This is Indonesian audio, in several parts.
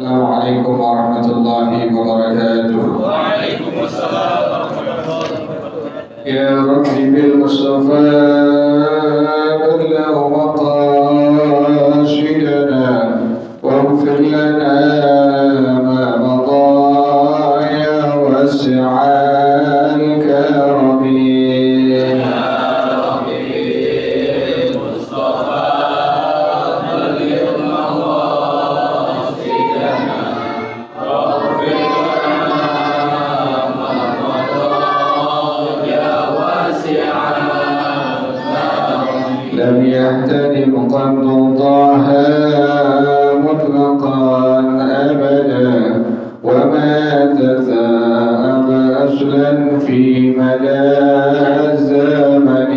السلام عليكم ورحمة الله وبركاته. وعليكم السلام ورحمة الله وبركاته. يا ربي بالمصطفى بلغ مقاصدنا واغفر لنا ما مضى يا واسع الكرم. لم يهتدم قد طه مطلقا أبدا وما تثاءب أصلا في مدى الزمن.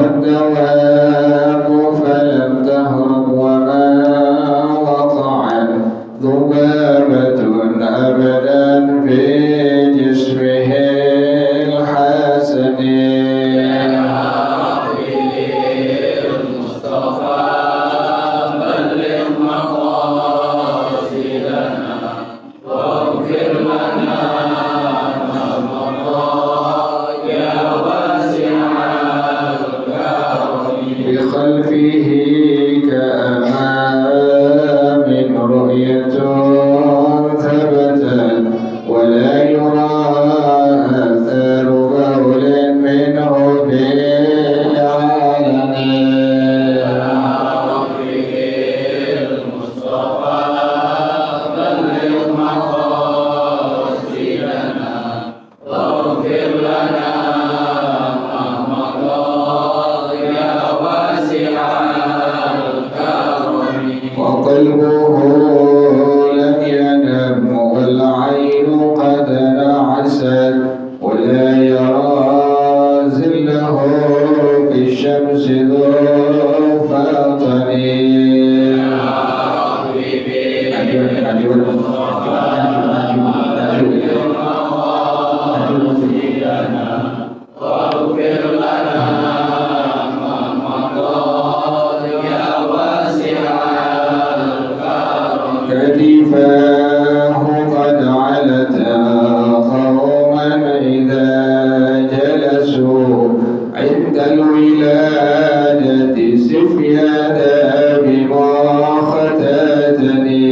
الدواب فلم تهرب وما وقعت ذبابة أبدا في جسمه الحسن. بخلفه كأمام رؤية ثبتت ولا يرى آثار بول منه وقلبه لم ينم والعين قد نعست ولا يرى زله في الشمس ذو فطن. كتفاه قد علتا قوما إذا جلسوا عند الولادة سفيانا بما ختتني.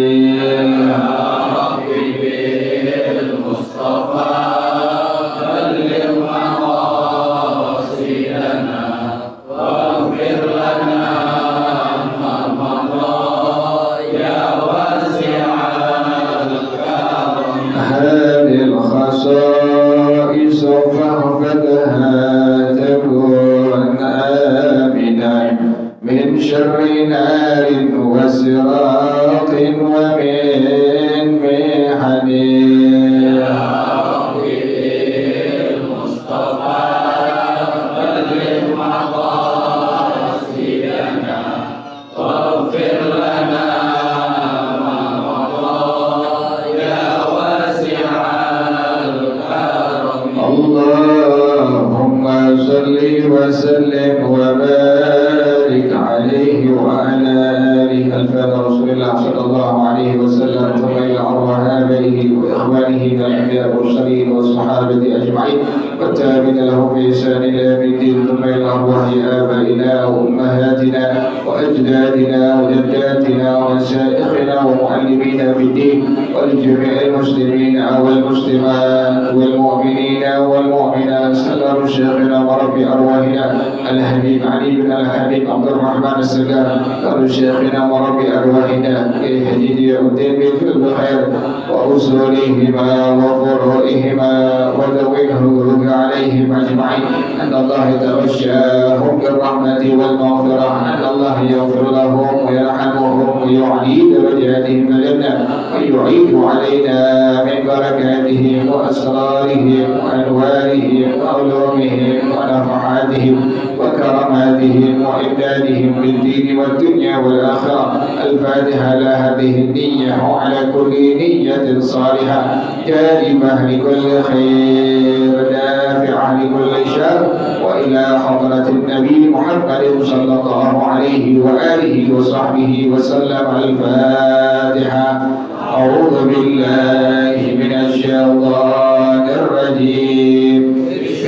هذه الخصائص فاحفظها تكون آمنا من شر نار وسراق ومن محن. اللهم صل وسلم وبارك عليه وعلى آله ألفاظ رسول الله صلى الله عليه وسلم ثم إلى أرواح آبائه وإخوانه من الأنبياء والمرسلين والصحابة أجمعين والتابعين لهم بإحسان إلى يوم الدين ثم إلى أرواح آبائنا وأمهاتنا وأجدادنا وجداتنا ومشايخنا ومعلمينا في الدين ولجميع المسلمين والمسلمات والمؤمنين والمؤمنات. سلام شيخنا ورب أرواحنا الحبيب علي بن الحبيب عبد الرحمن السقاف سلام شيخنا ورب أرواحنا الحديد الدين بكل خير وأصولهما وفروعهما وذوي الحقوق عليهم أجمعين. أن الله يتغشاهم بالرحمة والمغفرة، أن الله يغفر لهم ويرحمهم ويعلي درجاتهم الجنة ويعيد علينا من بركاتهم وأسرارهم وأنوارهم وعلومهم ونفحاتهم وكراماتهم وإمدادهم بالدين والدنيا والآخرة. الفاتحة لهذه النية وعلى كل نية صالحة جالبة لكل خير دافعة لكل شر. وإلى حضرة النبي محمد صلى الله عليه وآله وصحبه وسلم. الفاتحة. أعوذ بالله من الشيطان الرجيم.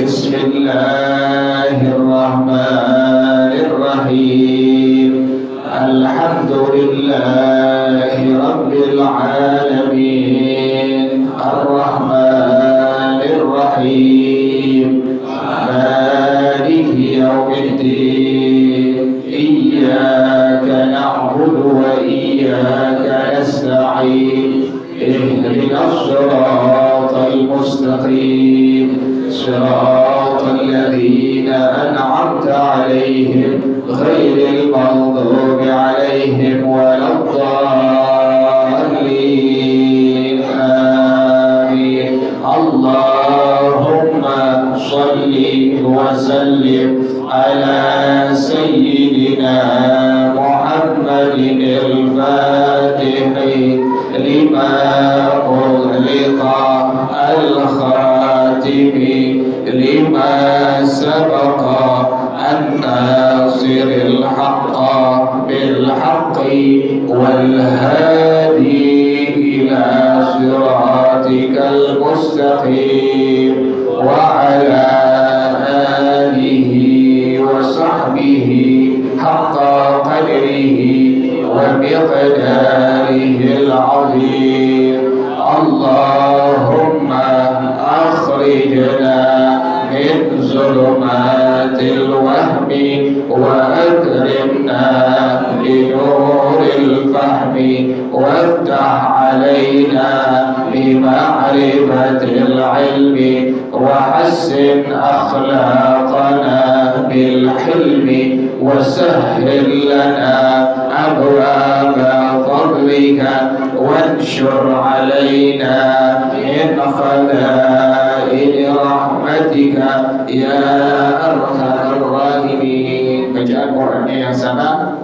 بسم الله الرحمن الرحيم. الحمد لله رب العالمين الرحمن الرحيم مالك يوم الدين. إياك نعبد وإياك نستعين. اهدنا الصراط المستقيم صراط الذين أنعمت عليهم غير المغضوب عليهم ولا الضالين. آمين. اللهم صل وسلم على سيدنا محمد الفاتح لما أغلق الخاتم لما سبق الناصر الحق بالحق والهادي إلى صراطك المستقيم وعلى آله وصحبه حق قدره ومقداره العظيم. اللهم أخرجنا من ظلمات الوهم وأكرمنا بنور الفهم وافتح علينا بمعرفة العلم وحسن أخلاقنا بالحلم وسهل لنا أبواب فضلك وانشر علينا من خزائن رحمتك يا أرحم الراحمين. Bacaan Qur'annya yang sama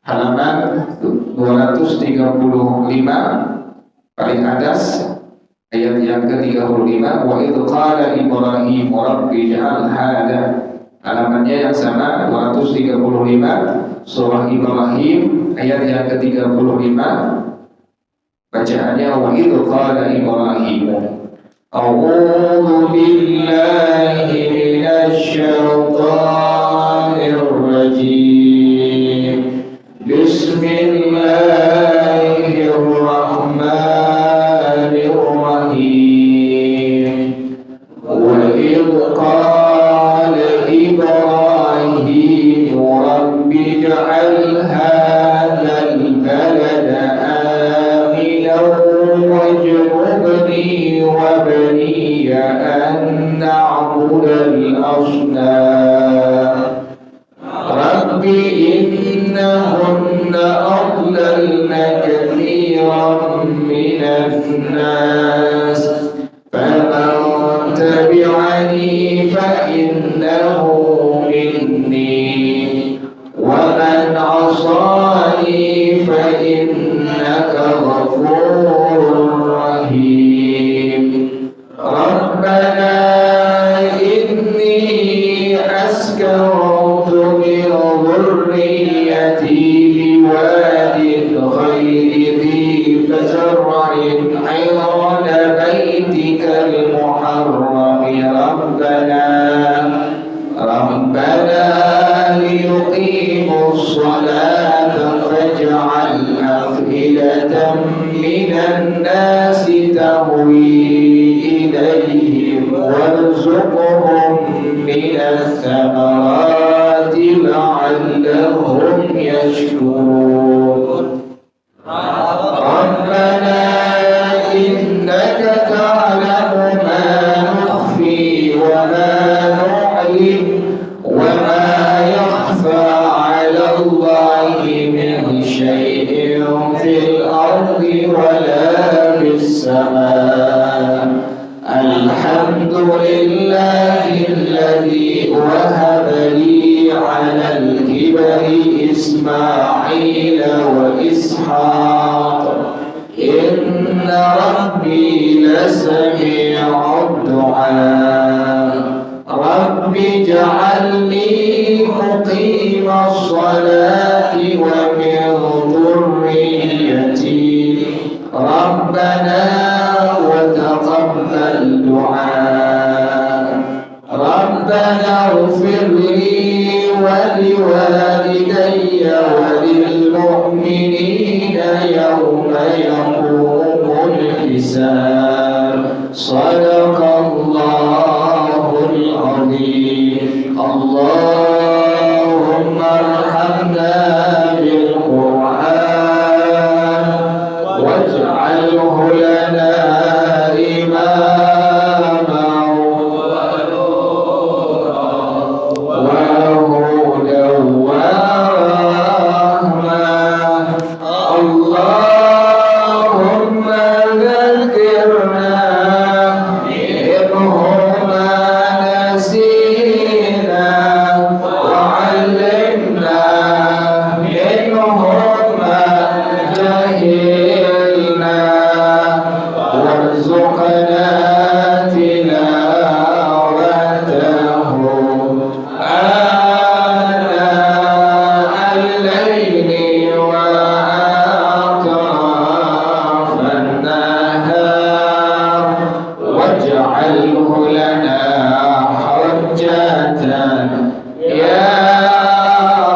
halaman 235 paling atas ayat yang ke-35. Wa idh qala Ibrahim rabbi ij'al hadha. Halamannya yang sama 235 surah Ibrahim ayat yang ke-35. Bacaannya wa idh qala Ibrahim. A'udzu billahi minasy syaithanir rajim. Bismillahirrahmanirrahim. Wa idh qala Ibrahim rabbi ij'al hadzal balada واجنبني وبني أن نعبد الأصنام. رب إنهن أضللن كثيرا من الناس فمن تبعني فإنه مني ومن عصاني فإنك غفور رحيم. ربنا إني أسكنت من ذريتي بواد غير ذي زرع عند بيتك المحرم ربنا ليقيموا الصلاة فاجعل أفئدة من الناس تهوي إليهم وارزقهم من الثمرات لعلهم يشكرون. ربنا إنك تعلم ما نخفي وما نعلن وما يخفى على الله من شيء شيء في الأرض ولا في السماء الحمد لله الذي وهب لي على الكبر إسماعيل وإسحاق إن ربي لسميع الدعاء رب اجعلني مقيم الصلاة ومن ذريتي ربنا وتقبل دعاء ربنا اغفر لي ولوالدي وللمؤمنين يوم يقوم الحساب صدق الله العظيم اللهم ارحمنا بالقرآن واجعله لنا إماما وهدى ورحمة اللهم ذكرنا منه ما نسينا وعلمنا منه ما جهلنا وارزقنا تلاوته آناء الليل وأطراف النهار واجعله لنا حجة يا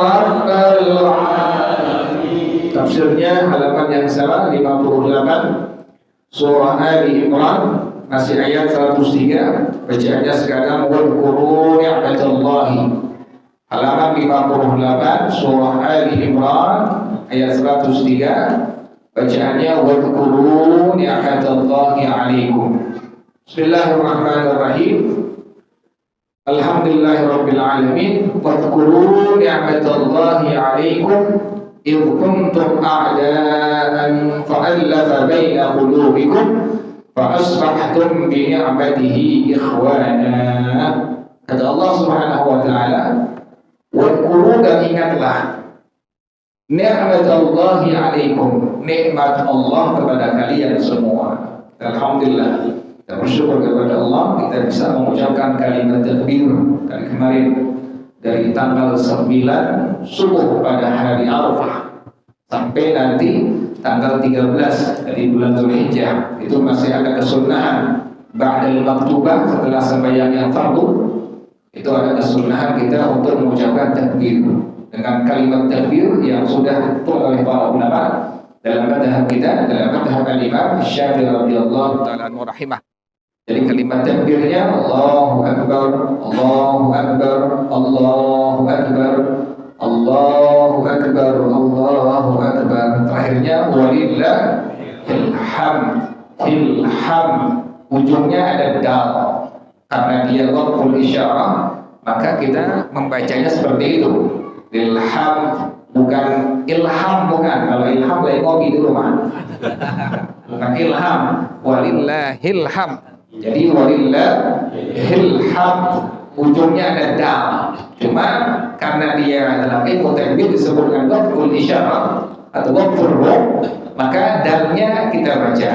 رب العالمين. Tafsirnya halaman yang sama 58 surah Ali Imran masih ayat 103. Bacaannya sekarang wadhkuru ni'matallahi. Halaman 58 surah Ali Imran ayat 103. Bacaannya wadhkuru ni'matallahi 'alaikum. Bismillahirrahmanirrahim. Alhamdulillahirabbil alamin. Wadhkuru ni'matallahi 'alaikum إذ كنتم أعداء فألف بين قلوبكم فأصبحتم بنعمته إخوانا. Kata Allah Subhanahu wa taala, wadhkuru, dan ingatlah ni'matallahi 'alaikum, nikmat Allah kepada kalian semua. Alhamdulillah, kita bersyukur kepada Allah kita bisa mengucapkan kalimat takbir dari kemarin, dari tanggal 9 subuh pada hari Arafah sampai nanti tanggal 13 dari bulan Dzulhijjah. Itu masih ada kesunahan ba'dal maktubah, setelah sembahyang yang fardu itu ada kesunahan kita untuk mengucapkan takbir dengan kalimat takbir yang sudah ditulis oleh para ulama dalam madhab kita, dalam madhab Imam Syafi'i radhiyallahu ta'ala anhu rahimah. Jadi kalimat takbirnya Allahu Akbar, Allahu Akbar, Allahu Akbar, Allahu Akbar, Allahu Akbar. Terakhirnya walillahil hamd, hilham. Ujungnya ada dal. Karena dia waqful isyarah, maka kita membacanya seperti itu. Ilham, bukan ilham, bukan. Kalau ilham lagi ngopi di rumah. Bukan ilham, walillahil hamd. Jadi walillahil hamd, ujungnya ada dal. Cuma karena dia dalam ilmu takbir disebutkan waqful isyarah atau waqful ruh, maka dalnya kita baca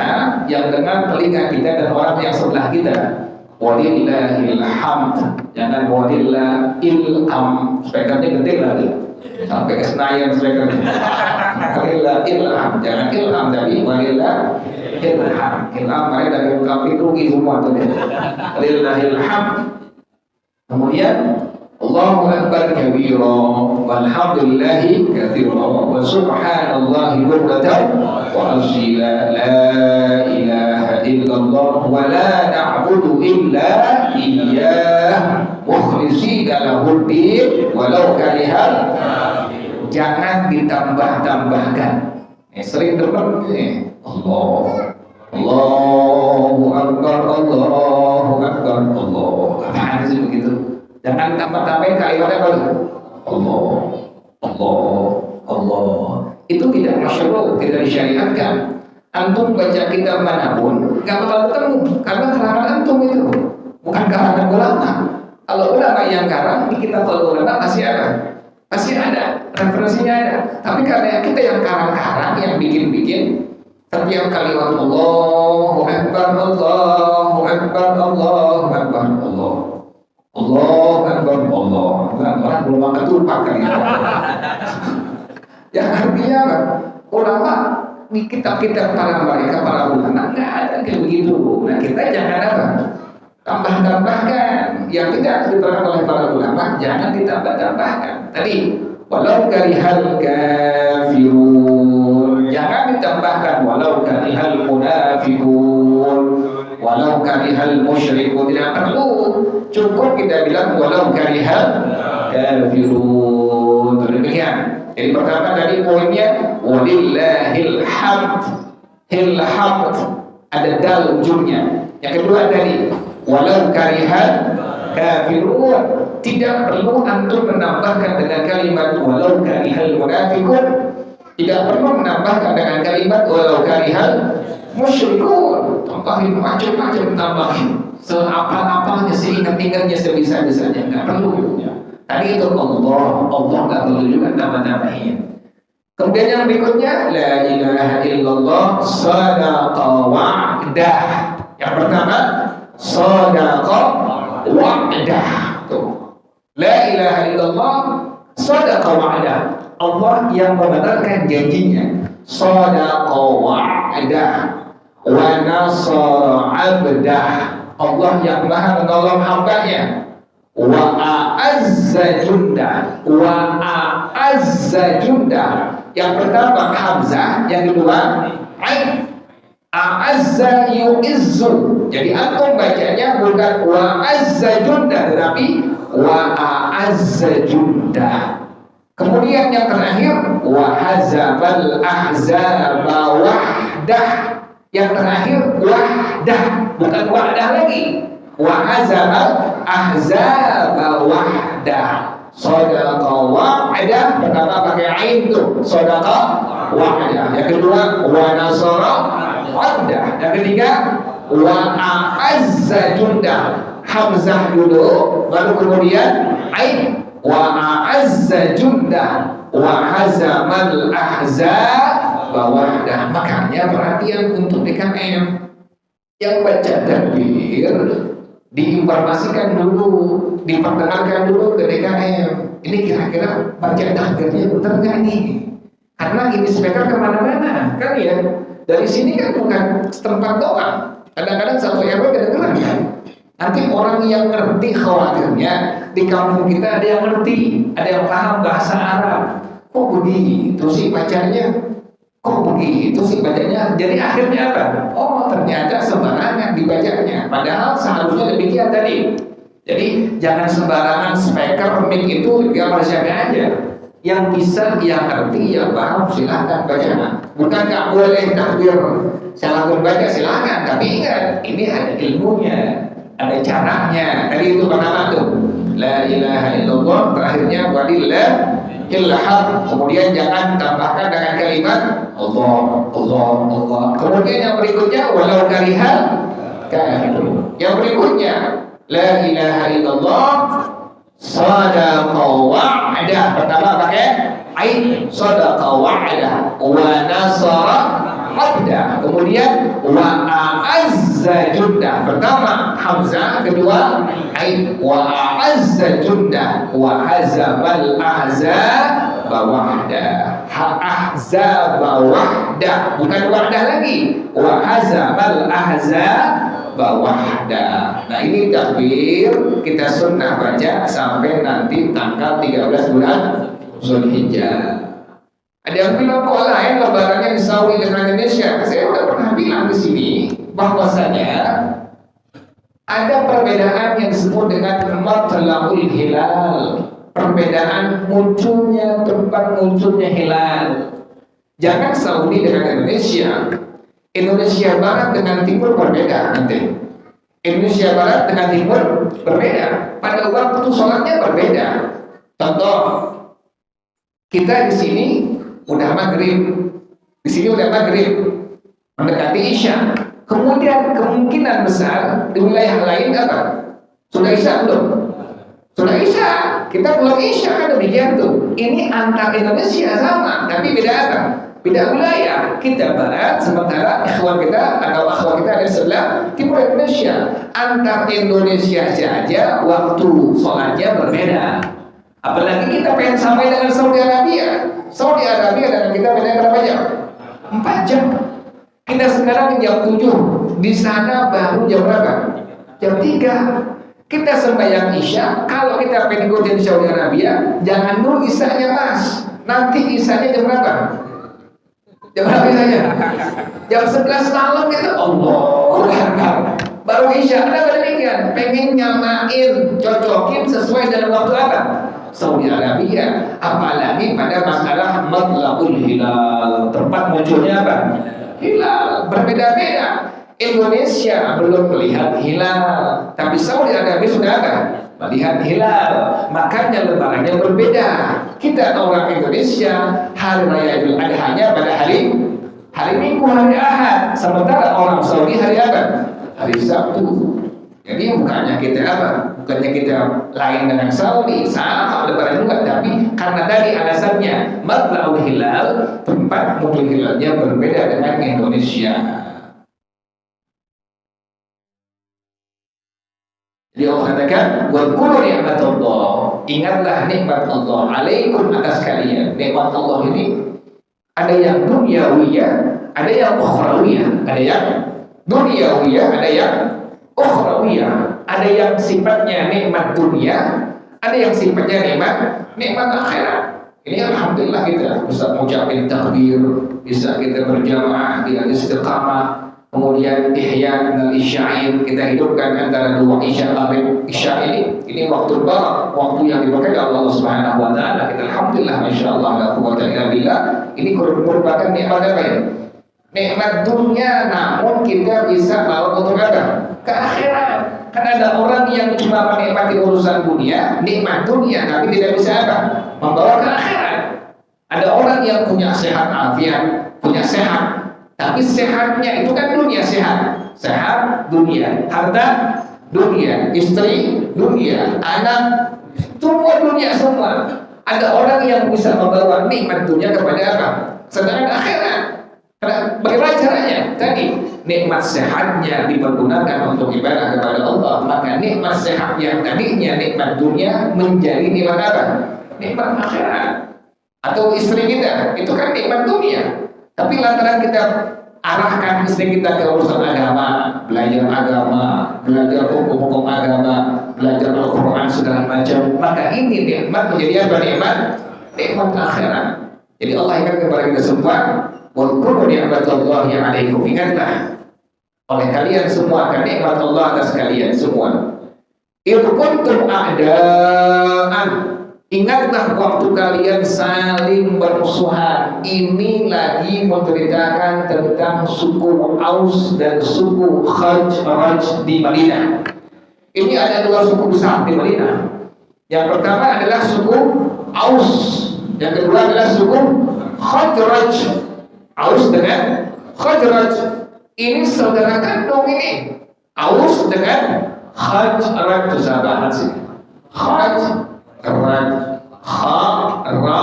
yang dengan telinga kita dan orang yang sebelah kita. Walillahil hamd, jangan walillahil am. Speakernya gede lagi sampai ke Senayan speakernya. Walillahil hamd, jangan ilham, tapi walillah ilham. Ilham mereka dari kafir rugi semua tuh. Walillahil hamd. Kemudian Allahu Akbar kabira walhamdulillahi katsira wa subhanallahi bukratan wa asila. La ilaha illallah wa la na'budu illa iyyah mukhlishina lahud-din walau karihal. Jangan ditambah-tambahkan. Sering dengar Allah, Allahu Akbar, Allahu Akbar, Allah. Apaan sih begitu? Jangan tambah-tambahin kalimatnya apa? Allah, Allah, Allah. itu tidak masyruh, tidak disyariatkan. Antum baca kitab manapun nggak bakal ketemu karena karangan antum itu bukan karangan ulama. Kalau ulama yang karang di kitab ulama pasti ada referensinya ada. Tapi karena kita yang karang-karang yang bikin setiap kalimat Allahu Akbar, Allahu Akbar, Allahu Akbar, Allahu Akbar, Allahu Akbar. Orang belum makan tupak kali ya. Yang artinya apa? Ulama di kitab-kitab para ulama nggak ada kayak begitu. Nah kita jangan apa? Tambah-tambahkan yang tidak diterangkan oleh para ulama, jangan ditambah-tambahkan. Tadi walau karihal kafirun, jangan ditambahkan walau karihal munafiqun, walau karihal musyrikun, tidak perlu. Cukup kita bilang walau karihal kafirun. Demikian. Jadi pertama tadi poinnya walillahil hamd, ada dal ujungnya. Yang kedua tadi walau karihal kafirun, tidak perlu antum menambahkan dengan kalimat walau karihal munafiqun, tidak perlu menambahkan dengan kalimat walau karihal musyrikun. Tambahin macam-macam, tambahin seapa-apanya, seingat-ingatnya, sebisa-bisanya, nggak perlu. Tadi itu Allah nggak perlu juga tambah-tambahin. Kemudian yang berikutnya la ilaha illallah sadaqa wa'dah. Yang pertama sadaqa wa'dah. La ilaha illallah sadaqa wa'dah. Allah yang membenarkan janjinya. Sadaqa wa'dah wa nasara 'abdah. Allah yang Maha menolong hamba-Nya. Wa a'azza junda. Yang pertama hamzah, yang kedua ain. A'azza yu'izzu. Jadi antum bacanya bukan wa azza junda, tetapi wa a'azza junda. Kemudian yang terakhir wa hazabal ahzaba wahdah. Yang terakhir wahdah, bukan wahdah lagi. Wa hazabal ahzaba wahdah. Sadaqa wa'dah, pertama pakai ain tuh, sadaqa wa'dah. Yang kedua wa nasara wa'dah. Yang ketiga wa a'azza junda, hamzah dulu baru kemudian ain. Wa a'azza junda wa hazamal ahzaba wahdah. Makanya perhatian untuk DKM yang baca takbir diinformasikan dulu, diperdengarkan dulu ke DKM. Ini kira-kira baca takbirnya benar nggak ini? Karena ini speaker kemana-mana, kan ya? Dari sini kan bukan setempat doang. Kadang-kadang satu RW kedengeran kan? Nanti orang yang ngerti khawatirnya di kampung kita ada yang ngerti, ada yang paham bahasa Arab. Kok begitu sih bacanya? Jadi akhirnya apa? Oh ternyata sembarangan dibacanya. Padahal seharusnya demikian tadi. Jadi jangan sembarangan speaker mic itu gambar siapa aja. Yang bisa, yang ngerti, yang paham silahkan baca. Bukan nggak boleh takbir salah baca silahkan. Tapi ingat ini ada ilmunya, ada caranya. Tadi itu pertama tuh la ilaha illallah, terakhirnya walillah ilham. Kemudian jangan tambahkan dengan kalimat Allah. Kemudian yang berikutnya walau karihal kafirun. Yang berikutnya la ilaha illallah sadaqa wa'dah. Pertama pakai ain, sadaqa wa'dah wa nasara 'abdah. Kemudian wa a'azza junda. Pertama hamzah, kedua ain. Wa a'azza junda wa hazabal ahzaba wahdah. Ahzaba wahdah, bukan wahdah lagi. Wa hazabal ahzaba wahdah. Nah ini takbir kita sunnah baca sampai nanti tanggal 13 bulan Zulhijjah. Ada yang bilang kok lain lebarannya di Saudi dengan Indonesia. Saya sudah pernah bilang di sini bahwasanya ada perbedaan yang disebut dengan matla'ul hilal. Perbedaan tempat munculnya hilal. Jangan Saudi dengan Indonesia. Indonesia Barat dengan Timur berbeda nanti. Indonesia Barat dengan Timur berbeda. Pada waktu sholatnya berbeda. Contoh, kita di sini udah maghrib. Di sini udah maghrib, mendekati isya. Kemudian kemungkinan besar di wilayah lain apa? Sudah isya belum? Sudah isya. Kita belum isya, kan demikian tuh. Ini antar Indonesia sama, tapi beda apa? Beda wilayah. Kita barat, sementara ikhwan kita atau akhwat kita ada sebelah timur Indonesia. Antar Indonesia saja waktu sholatnya berbeda. Apalagi kita pengen sampai dengan Saudi Arabia. Saudi Arabia dengan kita beda berapa jam? 4 jam. Kita sekarang jam 7, di sana baru jam berapa? Jam 3. Kita sembahyang isya, kalau kita pengen ikutin Saudi Arabia, jangan dulu isyanya mas. Nanti isyanya jam berapa? Jam berapa isyanya? Jam 11 malam kita, Allahu Akbar. Baru isya, ada demikian. Pengen nyamain, cocokin sesuai dengan waktu apa? Saudi Arabia. Apalagi pada masalah matla'ul hilal, tempat munculnya apa? Hilal. Berbeda-beda. Indonesia belum melihat hilal, tapi Saudi Arabia sudah ada melihat hilal. Makanya lebarannya berbeda. Kita orang Indonesia hari raya Idul Adha-nya pada hari Minggu, hari Ahad, sementara orang Saudi hari apa? Hari Sabtu. Jadi bukannya kita apa? Bukannya kita lain dengan Saudi, sama lebaran juga, tapi karena tadi alasannya matla'ul hilal, tempat muncul hilalnya berbeda dengan Indonesia. Dia katakan, "Wadhkuru ni'matallah." Ingatlah nikmat Allah alaikum atas kalian. Nikmat Allah ini ada yang duniawiyah, ada yang ukhrawiyah. Ada yang duniawiyah, ada yang ukhrawiyah. Ada yang sifatnya nikmat dunia, ada yang sifatnya nikmat akhirat. Ini alhamdulillah kita bisa mengucapkan takbir, bisa kita berjamaah di istiqamah. Kemudian ihya dan isya'in, kita hidupkan antara dua isya maghrib isya ini waktu barak, waktu yang diberkahi Allah Subhanahu wa taala. Kita alhamdulillah masyaallah la quwwata illa billah. Ini merupakan nikmat apa ya? Nikmat dunia, namun kita bisa bawa untuk apa? Ke akhirat. Kan ada orang yang cuma menikmati urusan dunia, nikmat dunia, tapi tidak bisa apa? Membawa ke akhirat. Ada orang yang punya sehat afiat, punya sehat, tapi sehatnya itu kan dunia sehat, sehat dunia, harta dunia, istri dunia, anak, semua dunia semua. Ada orang yang bisa membawa nikmat dunia kepada apa? Sedangkan akhirat. Bagaimana caranya? Tadi nikmat sehatnya dipergunakan untuk ibadah kepada Allah, maka nikmat sehat yang tadinya nikmat dunia menjadi nikmat apa? Nikmat akhirat. Atau istri kita itu kan nikmat dunia. Tapi lantaran kita arahkan istri kita ke urusan agama, belajar hukum-hukum agama, belajar Al-Quran segala macam, maka ini nikmat menjadi apa? Nikmat akhirat. Jadi Allah ingat kepada kita semua, wadhkuru ni'matallahi 'alaikum. Ingatlah oleh kalian semua akan nikmat Allah atas kalian semua. Idh kuntum a'daan. Ingatlah waktu kalian saling bermusuhan. Ini lagi menceritakan tentang suku Aus dan suku Khazraj di Madinah. Ini ada dua suku besar di Madinah. Yang pertama adalah suku Aus, yang kedua adalah suku Khazraj. Aus dengan Khazraj ini saudara kandung ini. Aus dengan Khazraj itu sahabat sih. Ra,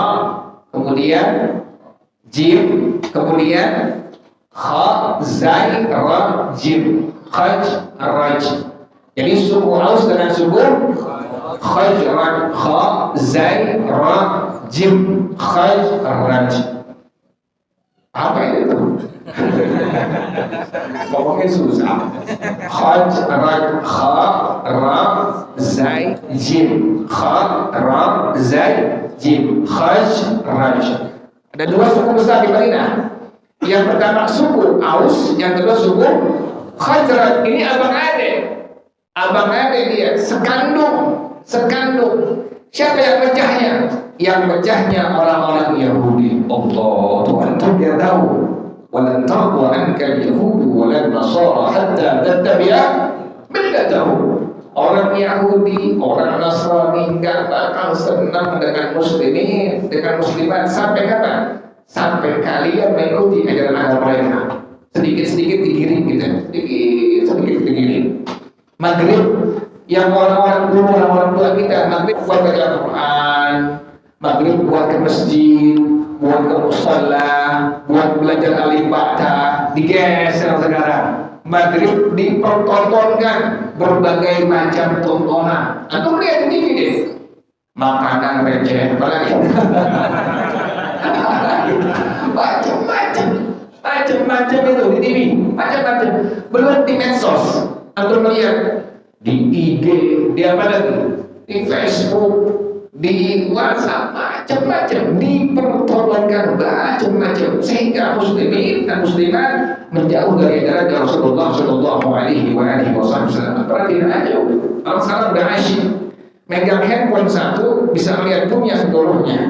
kemudian jim, kemudian kha, zai, ra, jim, Khazraj. Jadi suku Aus dengan suku Khazraj, kha, zai, ra, jim, Khazraj. Apa itu? Ngomongnya susah. Khazraj, kha, ra, zai, jim, kha, ra, zai, jim, Khazraj. Ada dua suku besar di Madinah. Yang pertama suku Aus, yang kedua suku Khazraj. Ini abang adik dia, sekandung. Siapa yang pecahnya? Yang pecahnya orang-orang Yahudi. Allah, Tuhan dia tahu. Walan tarda anka al-yahudu walan nasara hatta tattabi'a millatahu. Orang Yahudi, orang Nasrani enggak bakal senang dengan muslimin, dengan muslimat sampai kapan? sampai kalian mengikuti ajaran agama mereka. Sedikit-sedikit digiring gitu, sedikit digiring. Maghrib yang orang-orang dulu, orang-orang tua kita, maghrib buat baca Al-Quran, maghrib buat ke masjid, buat ke musholla, buat belajar alif bata, digeser sekarang. Maghrib dipertontonkan berbagai macam tontonan. Atau lihat ini deh, makanan receh, apalagi macam-macam itu di TV, macam-macam. Belum di medsos, atau melihat di IG, di apa lagi, di Facebook, di WhatsApp, macam-macam dipertontonkan macam-macam sehingga muslimin dan muslimat menjauh dari ajaran Rasulullah Shallallahu Alaihi Wasallam. Perhatikan aja, orang sekarang udah asyik megang handphone satu bisa melihat dunia seluruhnya.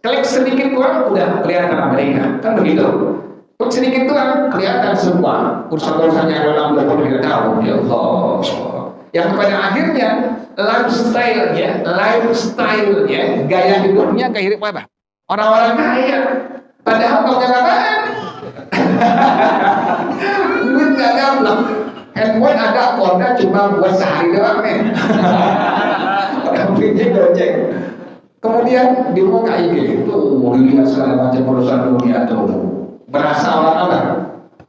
Klik sedikit doang udah kelihatan mereka, kan begitu. Klik sedikit doang kelihatan semua urusan-urusannya dalam belum kita tahu. Ya Allah. Yang pada akhirnya lifestyle-nya, gaya hidupnya kayak hidup apa? Orang-orang kaya. Padahal kalau apaan? Duit nggak gampang. Handphone ada konten cuma buat sehari doang nih. Orang pinjam gojek. Kemudian di muka IG tuh dilihat segala macam urusan dunia tuh. Berasa orang apa?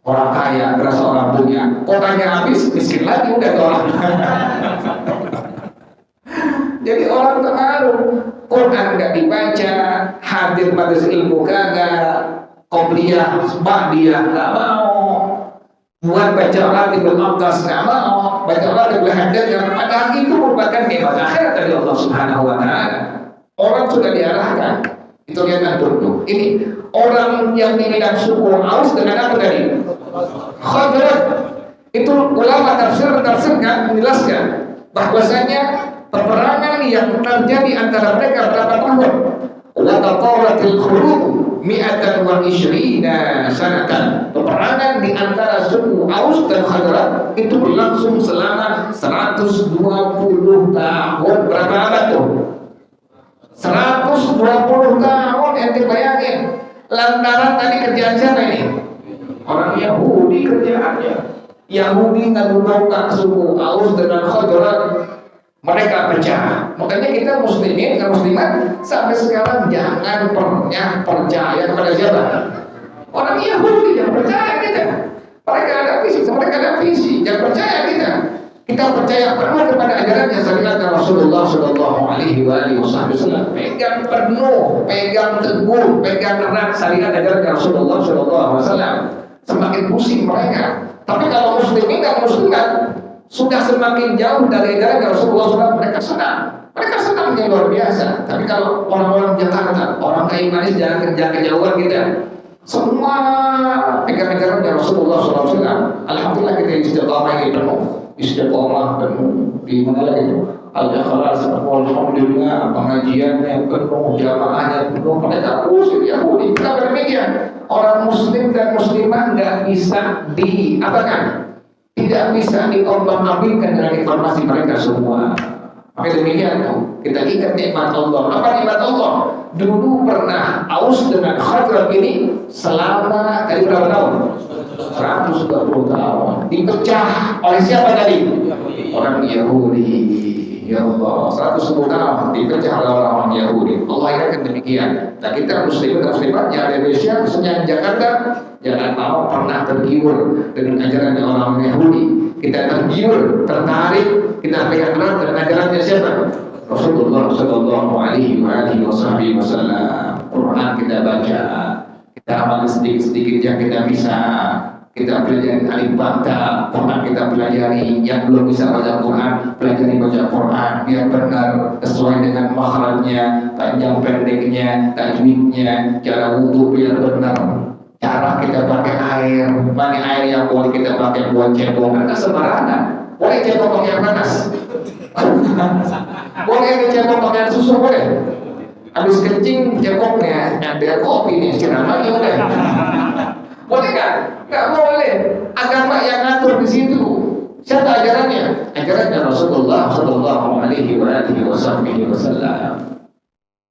Orang kaya, berasa orang punya. Kotanya habis, miskin lagi udah tolak. Jadi orang terharu. Quran nggak dibaca, hadir majelis ilmu kagak, qobliyah, ba'diyah nggak mau. Buat baca Ratibul Aqdas nggak mau, baca Ratibul Haddad yang padahal itu merupakan nikmat akhirat dari Allah Subhanahu Wa Taala. Orang sudah diarahkan. Itu lihat dulu. Ini orang yang diminat suku Aus dengan apa tadi? Khadrat. Itu ulama tafsirkan menjelaskan bahwasanya peperangan yang terjadi antara mereka berapa tahun? Wa taqaratil khurub mi'atan wa ishrina sanatan. Peperangan di antara suku Aus dan Khadrat itu berlangsung selama 120 tahun. Berapa abad tuh? 120 tahun, ente bayangin. Lantaran tadi kerjaan siapa ini? Orang Yahudi kerjaannya. Yahudi ngadu-ngadu suku Aus dengan Khadrat. Mereka pecah. Makanya kita muslimin dan muslimat sampai sekarang jangan pernah percaya kepada siapa? Orang Yahudi, jangan percaya kita. Mereka ada visi, jangan percaya kita. Kita percaya penuh kepada ajarannya syariat Rasulullah Shallallahu Alaihi Wasallam. Pegang penuh, pegang teguh, pegang erat syariat ajaran Rasulullah Shallallahu Alaihi Wasallam. Semakin pusing mereka. Tapi kalau muslimin dan muslimat sudah semakin jauh dari ajaran Rasulullah SAW, mereka senang yang luar biasa. Tapi kalau orang-orang Jakarta, orang kayu manis jangan kerja kejauhan kita. Semua pegang ajaran Rasulullah SAW. Alhamdulillah kita istiqamah ini penuh. Istiqamah penuh di mana lagi itu al-ikhlas, alhamdulillah pengajiannya penuh, jamaahnya penuh. Mereka usir Yahudi. Kita demikian. Orang muslim dan muslimah nggak bisa diapakan, tidak bisa diombang-ambingkan dengan informasi mereka semua. Maka demikian kita ikat nikmat Allah. Apa nikmat Allah? Dulu pernah Aus dengan Khadrat ini selama dari berapa tahun? 120 tahun. Dipecah oleh siapa tadi? Orang Yahudi. Ya Allah, 110 tahun dipecah oleh orang Yahudi. Allah ingatkan demikian. Nah kita muslimin dan muslimatnya di Indonesia, khususnya di Jakarta, jangan mau pernah tergiur dengan ajaran orang Yahudi. Kita tergiur, tertarik, kita pegang erat dengan ajarannya siapa? Rasulullah Shallallahu Alaihi Wasallam. Quran kita baca, kita amal sedikit-sedikit yang kita bisa. Kita pelajari alif bata, Quran kita pelajari. Yang belum bisa baca Quran, pelajari baca Quran biar benar, sesuai dengan makhrajnya, panjang pendeknya, tajwidnya, cara wudhu biar benar. Cara kita pakai air, mana air yang boleh kita pakai buat cebok, karena sembarangan. Boleh cebok pakai yang panas, boleh cebok pakai susu, boleh. Habis kencing ceboknya ada kopi nih, siram lagi udah. Boleh kan? Nggak boleh. Agama yang ngatur di situ. Siapa ajarannya? Ajarannya Rasulullah Shallallahu Alaihi Wasallam.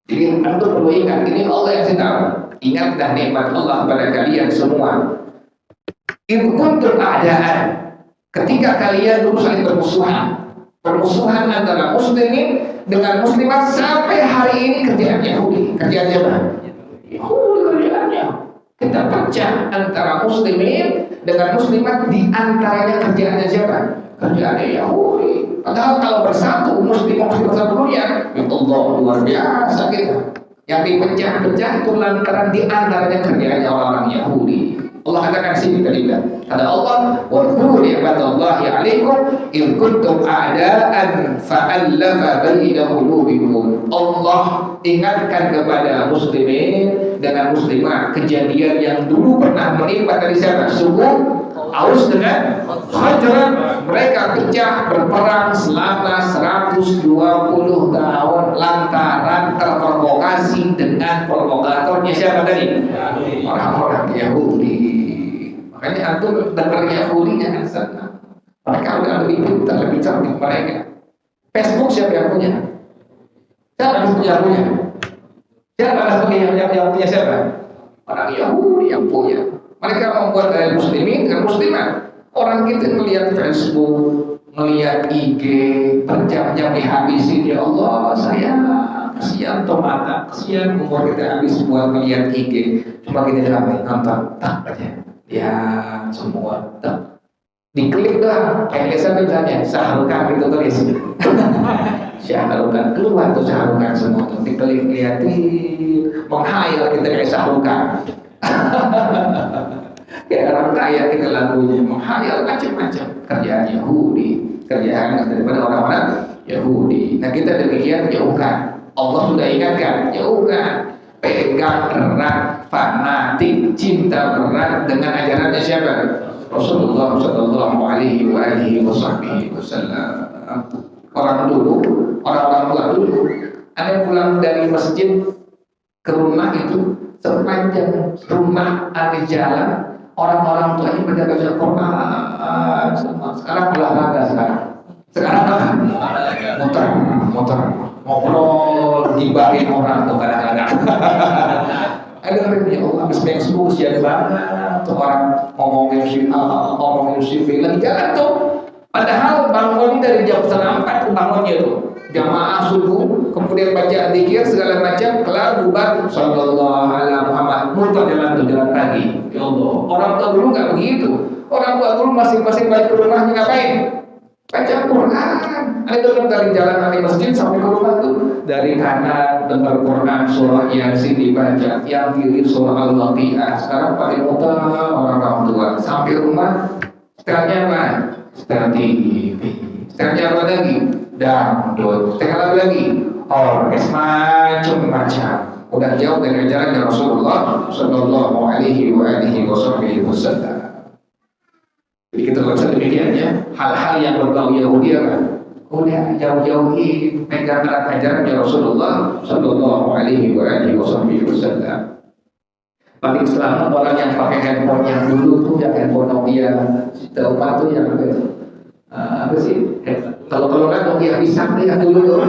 Jadi antum perlu ingat, ini Allah yang sedang ingat dan nikmat Allah pada kalian semua. In kuntum a'daan, ketika kalian dulu saling permusuhan antara muslimin dengan muslimat sampai hari ini kerjaan Yahudi, kerjaan siapa? Yahudi kerjaannya. Kita pecah antara muslimin dengan muslimat, di antaranya kerjaannya siapa? Kerjaannya Yahudi. Padahal kalau bersatu muslim bersatu dunia, ya Allah luar biasa kita. Yang dipecah-pecah itu lantaran di antaranya kerjaannya orang-orang Yahudi. Allah katakan sini tadi kata Allah, wa dzkuru ni'matallahi 'alaikum in kuntum a'da'an fa'alafa baina qulubikum. Allah ingatkan kepada muslimin dengan muslimat kejadian yang dulu pernah menimpa dari siapa? Suku Aus dengan Khazraj. Mereka pecah berperang selama 120 tahun lantaran terprovokasi dengan provokatornya siapa tadi? Orang-orang Yahudi. Makanya antum dengar Yahudi jangan senang. Mereka udah lebih pintar, lebih cerdik mereka. Facebook siapa yang punya? Siapa yang punya? Siapa yang punya siapa? Orang Yahudi yang punya. Mereka membuat muslimin dan muslimat. Orang kita melihat Facebook, melihat IG, berjam-jam dihabisin. Ya Allah, saya kasihan tomata, kasihan umur kita habis buat melihat IG. Cuma kita nonton, tak aja. Lihat semua, tak. Diklik doang. Kayak biasa misalnya, Syahrukhan gitu tulis. Syahrukhan, keluar tuh Syahrukhan semua tuh. Diklik, lihatin. Menghayal kita kayak Syahrukhan. Kayak orang kaya kita lagunya menghayal macam-macam. Kerjaan Yahudi, kerjaan daripada orang-orang Yahudi. Nah kita demikian jauhkan. Allah sudah ingatkan, jauhkan. Pegang erat, fanatik, cinta berat dengan ajarannya siapa? Rasulullah Sallallahu Alaihi Wasallam. Orang dulu, orang-orang tua dulu, ada yang pulang dari masjid ke rumah itu sepanjang rumah ada jalan, orang-orang tuanya baca Quran. Sekarang olahraga sekarang apa? Motor ngobrol gibahin orang tuh kadang-kadang. Ada ya Allah habis Facebook siapa banget tuh orang ngomongin si lagi jalan tuh. Padahal bangun dari jam 3:30 bangunnya tuh. Jamaah subuh, kemudian baca zikir segala macam, kelar bubar sallallahu alaihi Muhammad, muter jalan lagi. Ya Allah, orang tua dulu nggak begitu. Orang tua dulu masing-masing balik ke rumahnya ngapain? Baca Quran. Ada dengar dari jalan dari masjid sampai ke rumah tuh, dari kanan dengar Quran surah Yasin dibaca, yang kiri surah Al-Waqiah. Sekarang pakai muter orang tua sampai rumah, setelahnya apa? Setel TV. Setelahnya apa lagi? Dangdut, sekali lagi orkes macam-macam. Udah jauh dari ajaran Rasulullah Sallallahu Alaihi Wasallam. Jadi kita lakukan demikiannya. Hal-hal yang berbau Yahudi kan, udah jauh-jauhi pegang erat ajaran Rasulullah Sallallahu Alaihi Wasallam. Paling selamat orang yang pakai handphone yang dulu tuh, yang handphone Nokia, tahu apa tuh yang apa sih? Kalau kan Nokia pisang dia dulu tuh.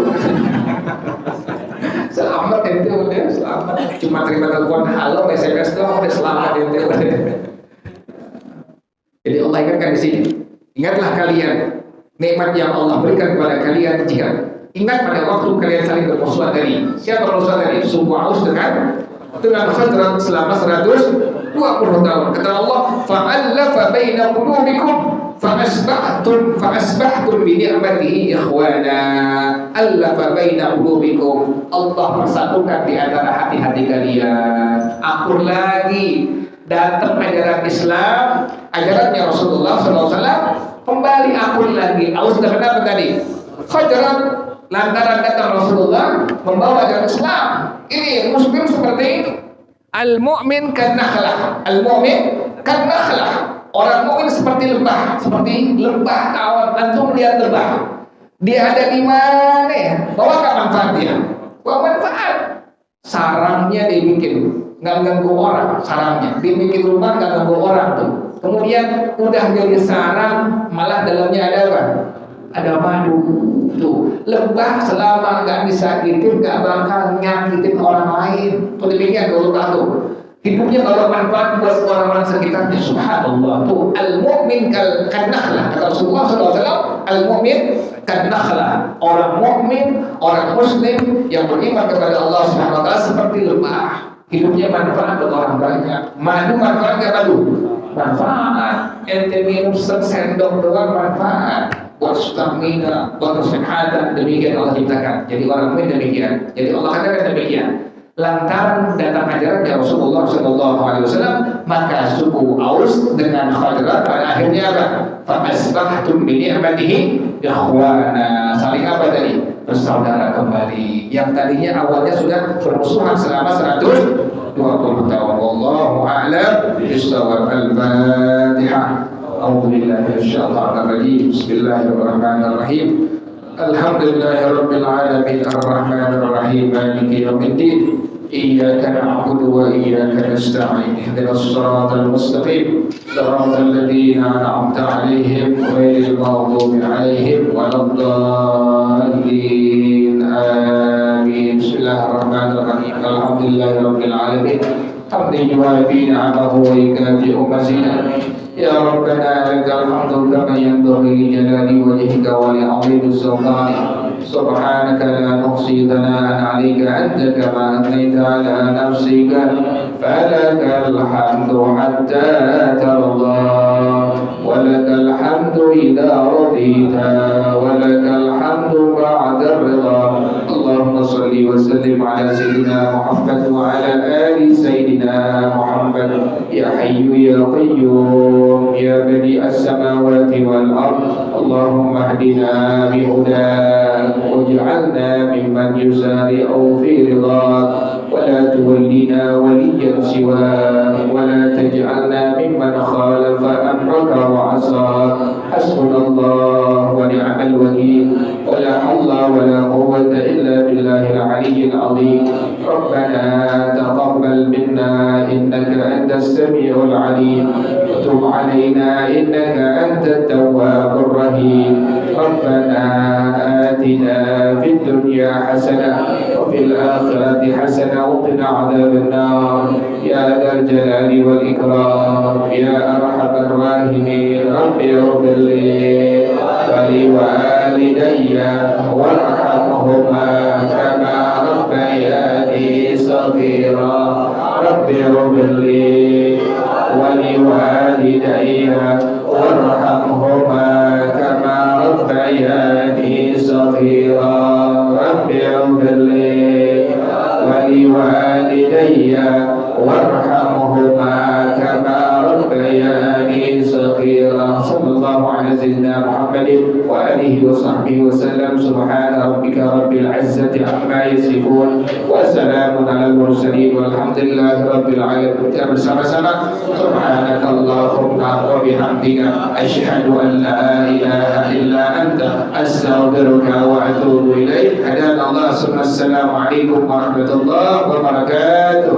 Selamat ente udah selamat. Cuma terima telepon halo SMS doang udah selamat ente udah. Jadi Allah ingatkan di sini. Ingatlah kalian nikmat yang Allah berikan kepada kalian jika ingat pada waktu kalian saling bermusuhan tadi. Siapa bermusuhan tadi? Suku Aus dengan Khazraj selama 120 tahun. Kata Allah, fa'alafa baina qulubikum fa'asbahtum bi ni'matihi ikhwana. Alafa baina qulubikum. Allah persatukan di antara hati-hati kalian. Akur lagi datang ajaran Islam, ajarannya Rasulullah SAW, kembali akur lagi. Aus sudah kenapa tadi? Khazraj lantaran datang Rasulullah membawa ajaran Islam. Ini muslim seperti ini. Al-mu'min kan nakhlah. Al-mu'min kan nakhlah. Orang mukmin seperti lembah kawan. Antum melihat lembah. Dia ada di mana ya? Bawa apa manfaat dia? Bawa manfaat. Sarangnya dibikin nggak ganggu orang. Sarangnya dibikin rumah nggak ganggu orang tuh. Kemudian udah jadi sarang, malah dalamnya ada apa? ada madu tuh. Lebah selama nggak disakitin nggak bakal nyakitin orang lain. Tuh demikian dulu tuh. Hidupnya bawa manfaat buat orang-orang sekitarnya. Subhanallah. Tuh al-mu'min kan nakhlah. Kata Rasulullah SAW, al-mu'min kan nakhlah. Orang mukmin, orang muslim yang beriman kepada Allah Subhanahu wa taala seperti lebah. Hidupnya manfaat buat orang banyak. Madu manfaat nggak madu? Manfaat. Ente minum sendok doang manfaat. Buat stamina, buat kesehatan. Demikian Allah ciptakan. Jadi orang mukmin demikian. Jadi Allah katakan demikian. Lantaran datang ajaran dari Rasulullah SAW, maka suku Aus dengan Khazraj pada akhirnya apa? Fa'asbahtum bi ni'matihi ikhwana. Saling apa tadi? Bersaudara kembali. Yang tadinya awalnya sudah bermusuhan selama 120 tahun. Wallahu a'lam bishawab. Al-Fatihah. A'udzu billahi minasyaitonir rajim. Bismillahirrahmanirrahim. Alhamdulillahirabbil alamin arrahmanir rahim maliki yaumiddin. Iyyaka na'budu wa iyyaka nasta'in. Ihdinas siratal mustaqim. Siratal ladzina an'amta 'alaihim ghairil maghdubi 'alaihim waladdallin. Amin. Bismillahirrahmanirrahim. Alhamdulillahirabbil alamin. Hamdan yuwafi ni'amahu wa yukafi'u mazidah. Ya Rabbana lakal hamdu kama yanbaghi li jalali wajhika wa li 'azimi sultanik. Subhanaka la nuhsi thana'an 'alaika anta kama athnayta 'ala nafsika. Falakal hamdu hatta tarda wa lakal hamdu idza radita wa lakal hamdu ba'da ridha. Allahumma salli wa sallim 'ala sayyidina Muhammad wa 'ala ali sayyidina Muhammad. Ya Hayyu ya Qayyum يا بديع السماوات والأرض اللهم اهدنا بهداك واجعلنا ممن يسارع في رضاك ولا تولنا وليا سواك ولا تجعلنا ممن خالف أمرك وعصاك. حسبنا الله ونعم الوكيل ولا حول ولا قوة إلا بالله العلي العظيم. ربنا تقبل منا إنك أنت السميع العليم وتب علينا إنك أنت التواب الرحيم. ربنا آتنا في الدنيا حسنة وفي الآخرة حسنة وقنا عذاب النار يا ذا الجلال والإكرام يا أرحم الراحمين. رب اغفر لي ولوالدي وارحمهما كما ربياني صغيرا. رب اغفر لي ولوالدي وارحمهما كما ربياني صغيرا. رب اغفر لي ولوالدي وارحمهما كما ربياني صغيرا. صلى الله على سيدنا محمد وآله وصحبه وسلم. سبحان ربك رب العزة عما يصفون وسلام على المرسلين والحمد لله رب العالمين. Kita bersama-sama سبحانك اللهم وبحمدك أشهد أن لا إله إلا أنت أستغفرك وأتوب إليك. هدانا الله. ثم السلام عليكم ورحمة الله وبركاته.